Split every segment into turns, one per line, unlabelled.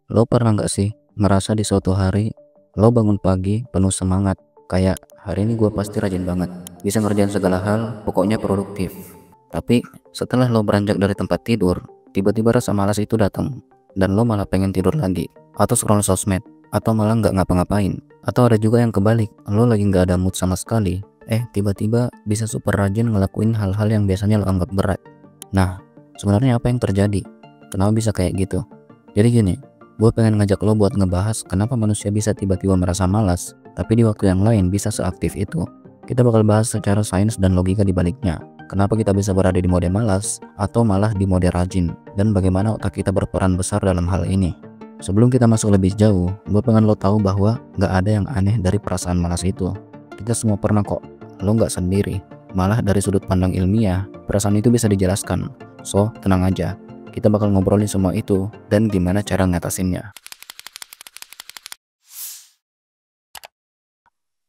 Lo pernah nggak sih ngerasa di suatu hari lo bangun pagi penuh semangat, kayak hari ini gue pasti rajin banget, bisa ngerjain segala hal, pokoknya produktif. Tapi setelah lo beranjak dari tempat tidur, tiba-tiba rasa malas itu datang dan lo malah pengen tidur lagi, atau scroll sosmed, atau malah nggak ngapa-ngapain. Atau ada juga yang kebalik, lo lagi nggak ada mood sama sekali, tiba-tiba bisa super rajin ngelakuin hal-hal yang biasanya lo anggap berat. Nah, sebenarnya apa yang terjadi? Kenapa bisa kayak gitu? Jadi gini, gue pengen ngajak lo buat ngebahas kenapa manusia bisa tiba-tiba merasa malas, tapi di waktu yang lain bisa seaktif itu. Kita bakal bahas secara sains dan logika di baliknya. Kenapa kita bisa berada di mode malas atau malah di mode rajin, dan bagaimana otak kita berperan besar dalam hal ini. Sebelum kita masuk lebih jauh, gue pengen lo tahu bahwa gak ada yang aneh dari perasaan malas itu. Kita semua pernah kok, lo gak sendiri. Malah dari sudut pandang ilmiah, perasaan itu bisa dijelaskan. So, tenang aja. Kita bakal ngobrolin semua itu dan gimana cara ngatasinnya.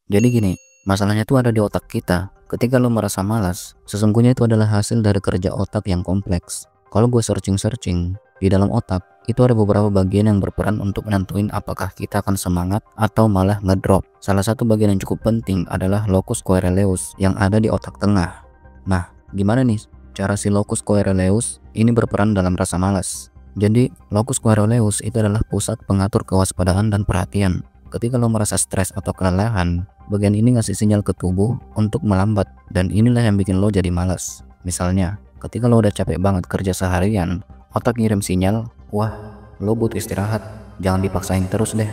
Jadi gini, masalahnya tuh ada di otak kita. Ketika lo merasa malas, sesungguhnya itu adalah hasil dari kerja otak yang kompleks. Kalau gue searching, di dalam otak, itu ada beberapa bagian yang berperan untuk menentuin apakah kita akan semangat atau malah ngedrop. Salah satu bagian yang cukup penting adalah locus coeruleus yang ada di otak tengah. Nah, gimana nih cara si locus coeruleus ini berperan dalam rasa malas? Jadi, locus coeruleus itu adalah pusat pengatur kewaspadaan dan perhatian. Ketika lo merasa stres atau kelelahan, bagian ini ngasih sinyal ke tubuh untuk melambat, dan inilah yang bikin lo jadi malas. Misalnya, ketika lo udah capek banget kerja seharian, otak ngirim sinyal, wah, lo butuh istirahat, jangan dipaksain terus deh.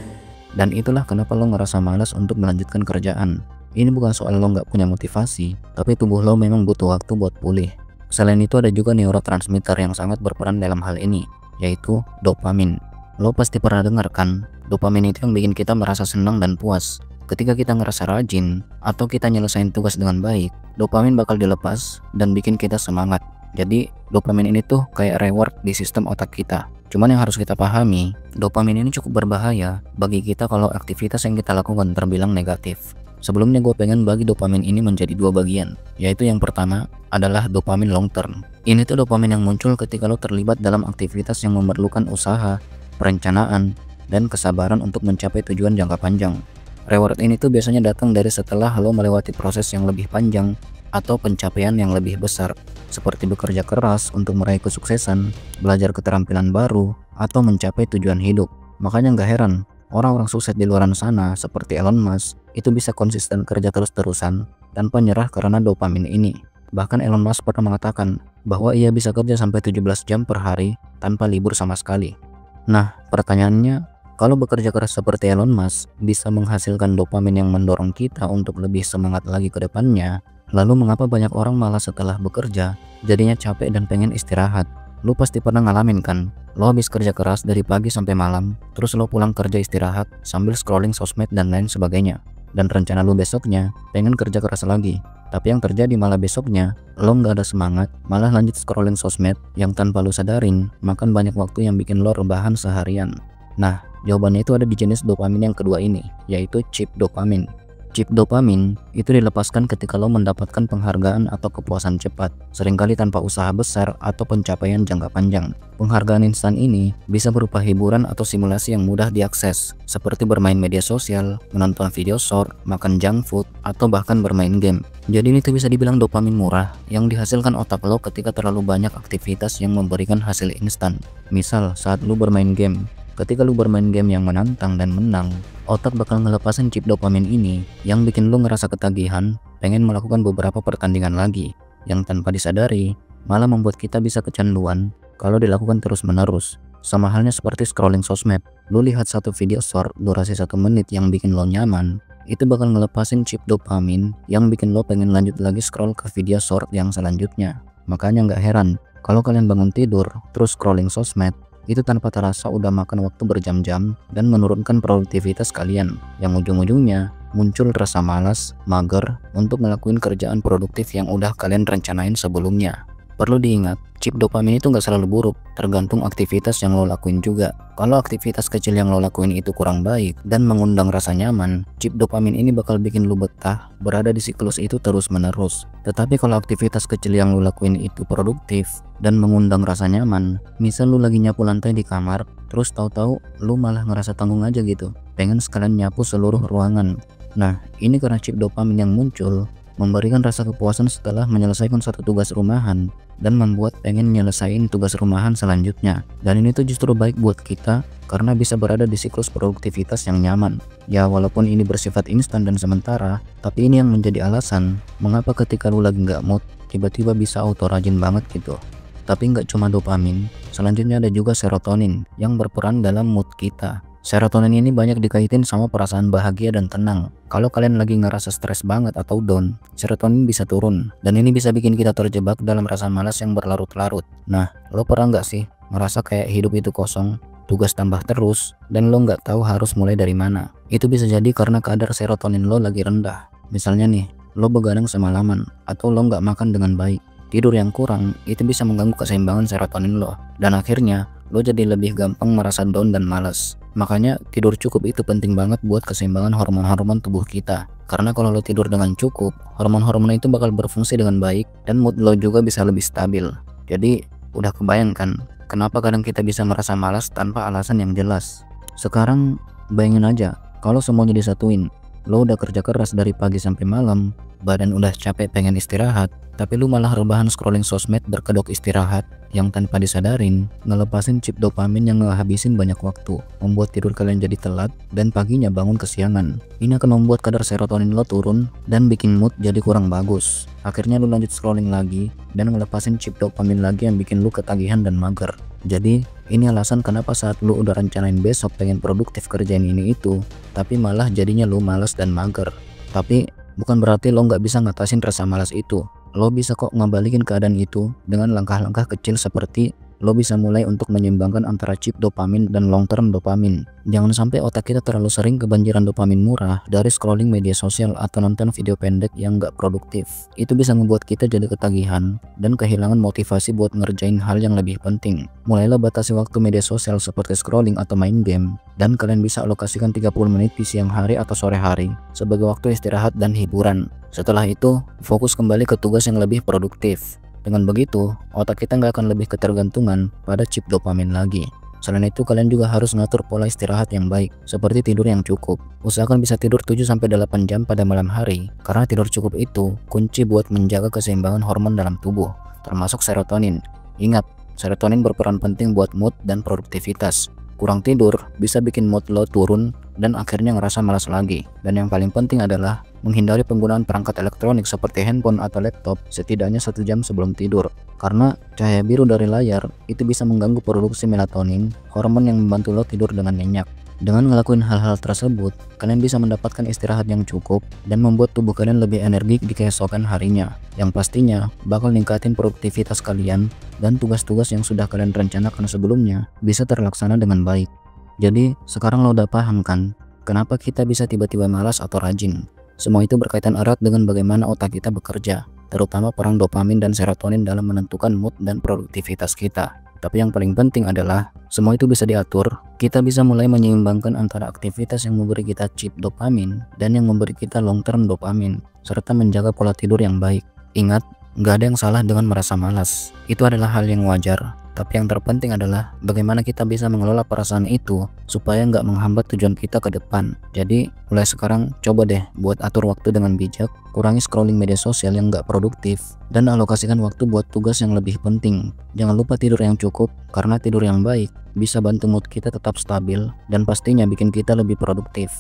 Dan itulah kenapa lo ngerasa malas untuk melanjutkan kerjaan. Ini bukan soal lo nggak punya motivasi, tapi tubuh lo memang butuh waktu buat pulih. Selain itu ada juga neurotransmitter yang sangat berperan dalam hal ini, yaitu dopamin. Lo pasti pernah dengar kan, dopamin itu yang bikin kita merasa senang dan puas. Ketika kita ngerasa rajin, atau kita nyelesain tugas dengan baik, dopamin bakal dilepas dan bikin kita semangat. Jadi, dopamin ini tuh kayak reward di sistem otak kita. Cuman yang harus kita pahami, dopamin ini cukup berbahaya bagi kita kalau aktivitas yang kita lakukan terbilang negatif. Sebelumnya gue pengen bagi dopamin ini menjadi dua bagian, yaitu yang pertama adalah dopamin long term. Ini tuh dopamin yang muncul ketika lo terlibat dalam aktivitas yang memerlukan usaha, perencanaan, dan kesabaran untuk mencapai tujuan jangka panjang. Reward ini tuh biasanya datang dari setelah lo melewati proses yang lebih panjang atau pencapaian yang lebih besar, seperti bekerja keras untuk meraih kesuksesan, belajar keterampilan baru, atau mencapai tujuan hidup. Makanya nggak heran, orang-orang sukses di luar sana seperti Elon Musk itu bisa konsisten kerja terus-terusan tanpa nyerah karena dopamin ini. Bahkan Elon Musk pernah mengatakan bahwa ia bisa kerja sampai 17 jam per hari tanpa libur sama sekali. Nah, pertanyaannya, kalau bekerja keras seperti Elon Musk bisa menghasilkan dopamin yang mendorong kita untuk lebih semangat lagi ke depannya, lalu mengapa banyak orang malah setelah bekerja jadinya capek dan pengen istirahat? Lo pasti pernah ngalamin kan? Lo habis kerja keras dari pagi sampai malam, terus lo pulang kerja istirahat sambil scrolling sosmed dan lain sebagainya. Dan rencana lo besoknya pengen kerja keras lagi. Tapi yang terjadi malah besoknya lo nggak ada semangat, malah lanjut scrolling sosmed yang tanpa lo sadarin makan banyak waktu yang bikin lo rebahan seharian. Nah, jawabannya itu ada di jenis dopamin yang kedua ini, yaitu cheap dopamin. Chip dopamin itu dilepaskan ketika lo mendapatkan penghargaan atau kepuasan cepat, seringkali tanpa usaha besar atau pencapaian jangka panjang. Penghargaan instan ini bisa berupa hiburan atau simulasi yang mudah diakses, seperti bermain media sosial, menonton video short, makan junk food, atau bahkan bermain game. Jadi ini tuh bisa dibilang dopamin murah yang dihasilkan otak lo ketika terlalu banyak aktivitas yang memberikan hasil instan. Misal saat lo bermain game. Ketika lu bermain game yang menantang dan menang, otak bakal ngelepasin chip dopamin ini yang bikin lu ngerasa ketagihan, pengen melakukan beberapa pertandingan lagi, yang tanpa disadari malah membuat kita bisa kecanduan kalau dilakukan terus-menerus. Sama halnya seperti scrolling sosmed, lu lihat satu video short durasi 1 menit yang bikin lo nyaman, itu bakal ngelepasin chip dopamin yang bikin lo pengen lanjut lagi scroll ke video short yang selanjutnya. Makanya nggak heran kalau kalian bangun tidur terus scrolling sosmed, itu tanpa terasa udah makan waktu berjam-jam dan menurunkan produktivitas kalian, yang ujung-ujungnya muncul rasa malas, mager untuk ngelakuin kerjaan produktif yang udah kalian rencanain sebelumnya. Perlu diingat, chip dopamin itu nggak selalu buruk, tergantung aktivitas yang lo lakuin juga. Kalau aktivitas kecil yang lo lakuin itu kurang baik dan mengundang rasa nyaman, chip dopamin ini bakal bikin lo betah berada di siklus itu terus-menerus. Tetapi kalau aktivitas kecil yang lo lakuin itu produktif dan mengundang rasa nyaman, misal lo lagi nyapu lantai di kamar, terus tahu-tahu lo malah ngerasa tanggung aja gitu, pengen sekalian nyapu seluruh ruangan. Nah, ini karena chip dopamin yang muncul memberikan rasa kepuasan setelah menyelesaikan satu tugas rumahan dan membuat pengen nyelesain tugas rumahan selanjutnya. Dan ini tuh justru baik buat kita karena bisa berada di siklus produktivitas yang nyaman. Ya walaupun ini bersifat instan dan sementara, tapi ini yang menjadi alasan mengapa ketika lu lagi nggak mood tiba-tiba bisa auto rajin banget gitu. Tapi nggak cuma dopamin, selanjutnya ada juga serotonin yang berperan dalam mood kita. Serotonin ini banyak dikaitin sama perasaan bahagia dan tenang. Kalau kalian lagi ngerasa stres banget atau down, serotonin bisa turun. Dan ini bisa bikin kita terjebak dalam rasa malas yang berlarut-larut. Nah, lo pernah nggak sih ngerasa kayak hidup itu kosong, tugas tambah terus, dan lo nggak tahu harus mulai dari mana? Itu bisa jadi karena kadar serotonin lo lagi rendah. Misalnya nih, lo begadang semalaman, atau lo nggak makan dengan baik. Tidur yang kurang, itu bisa mengganggu keseimbangan serotonin lo. Dan akhirnya, lo jadi lebih gampang merasa down dan malas. Makanya tidur cukup itu penting banget buat keseimbangan hormon-hormon tubuh kita. Karena kalau lo tidur dengan cukup, hormon-hormon itu bakal berfungsi dengan baik dan mood lo juga bisa lebih stabil. Jadi udah kebayangkan kenapa kadang kita bisa merasa malas tanpa alasan yang jelas. Sekarang bayangin aja kalau semuanya disatuin. Lo udah kerja keras dari pagi sampai malam, badan udah capek pengen istirahat, tapi lu malah rebahan scrolling sosmed berkedok istirahat yang tanpa disadarin ngelepasin chip dopamin yang ngehabisin banyak waktu, membuat tidur kalian jadi telat dan paginya bangun kesiangan. Ini akan membuat kadar serotonin lo turun dan bikin mood jadi kurang bagus. Akhirnya lu lanjut scrolling lagi dan ngelepasin chip dopamin lagi yang bikin lu ketagihan dan mager. Jadi ini alasan kenapa saat lu udah rencanain besok pengen produktif kerjain ini itu, tapi malah jadinya lu malas dan mager. Tapi bukan berarti lo nggak bisa ngatasin rasa malas itu. Lo bisa kok ngebalikin keadaan itu dengan langkah-langkah kecil seperti lo bisa mulai untuk menyeimbangkan antara chip dopamin dan long term dopamin. Jangan sampai otak kita terlalu sering kebanjiran dopamin murah dari scrolling media sosial atau nonton video pendek yang nggak produktif. Itu bisa membuat kita jadi ketagihan dan kehilangan motivasi buat ngerjain hal yang lebih penting. Mulailah batasi waktu media sosial seperti scrolling atau main game, dan kalian bisa alokasikan 30 menit di siang hari atau sore hari sebagai waktu istirahat dan hiburan. Setelah itu, fokus kembali ke tugas yang lebih produktif. Dengan begitu, otak kita nggak akan lebih ketergantungan pada chip dopamin lagi. Selain itu, kalian juga harus ngatur pola istirahat yang baik, seperti tidur yang cukup. Usahakan bisa tidur 7-8 jam pada malam hari, karena tidur cukup itu kunci buat menjaga keseimbangan hormon dalam tubuh, termasuk serotonin. Ingat, serotonin berperan penting buat mood dan produktivitas. Kurang tidur bisa bikin mood lo turun dan akhirnya ngerasa malas lagi. Dan yang paling penting adalah menghindari penggunaan perangkat elektronik seperti handphone atau laptop setidaknya 1 jam sebelum tidur. Karena cahaya biru dari layar itu bisa mengganggu produksi melatonin, hormon yang membantu lo tidur dengan nyenyak. Dengan ngelakuin hal-hal tersebut, kalian bisa mendapatkan istirahat yang cukup dan membuat tubuh kalian lebih energik di keesokan harinya, yang pastinya bakal ningkatin produktivitas kalian dan tugas-tugas yang sudah kalian rencanakan sebelumnya bisa terlaksana dengan baik. Jadi sekarang lo udah paham kan kenapa kita bisa tiba-tiba malas atau rajin? Semua itu berkaitan erat dengan bagaimana otak kita bekerja, terutama peran dopamin dan serotonin dalam menentukan mood dan produktivitas kita. Tapi yang paling penting adalah semua itu bisa diatur. Kita bisa mulai menyeimbangkan antara aktivitas yang memberi kita chip dopamin dan yang memberi kita long term dopamin, serta menjaga pola tidur yang baik. Ingat, nggak ada yang salah dengan merasa malas. Itu adalah hal yang wajar. Tapi yang terpenting adalah bagaimana kita bisa mengelola perasaan itu supaya nggak menghambat tujuan kita ke depan. Jadi mulai sekarang coba deh buat atur waktu dengan bijak, kurangi scrolling media sosial yang nggak produktif, dan alokasikan waktu buat tugas yang lebih penting. Jangan lupa tidur yang cukup, karena tidur yang baik bisa bantu mood kita tetap stabil dan pastinya bikin kita lebih produktif.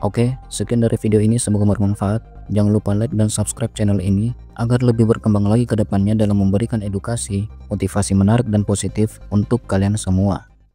Oke, sekian dari video ini, semoga bermanfaat. Jangan lupa like dan subscribe channel ini agar lebih berkembang lagi ke depannya dalam memberikan edukasi, motivasi menarik dan positif untuk kalian semua.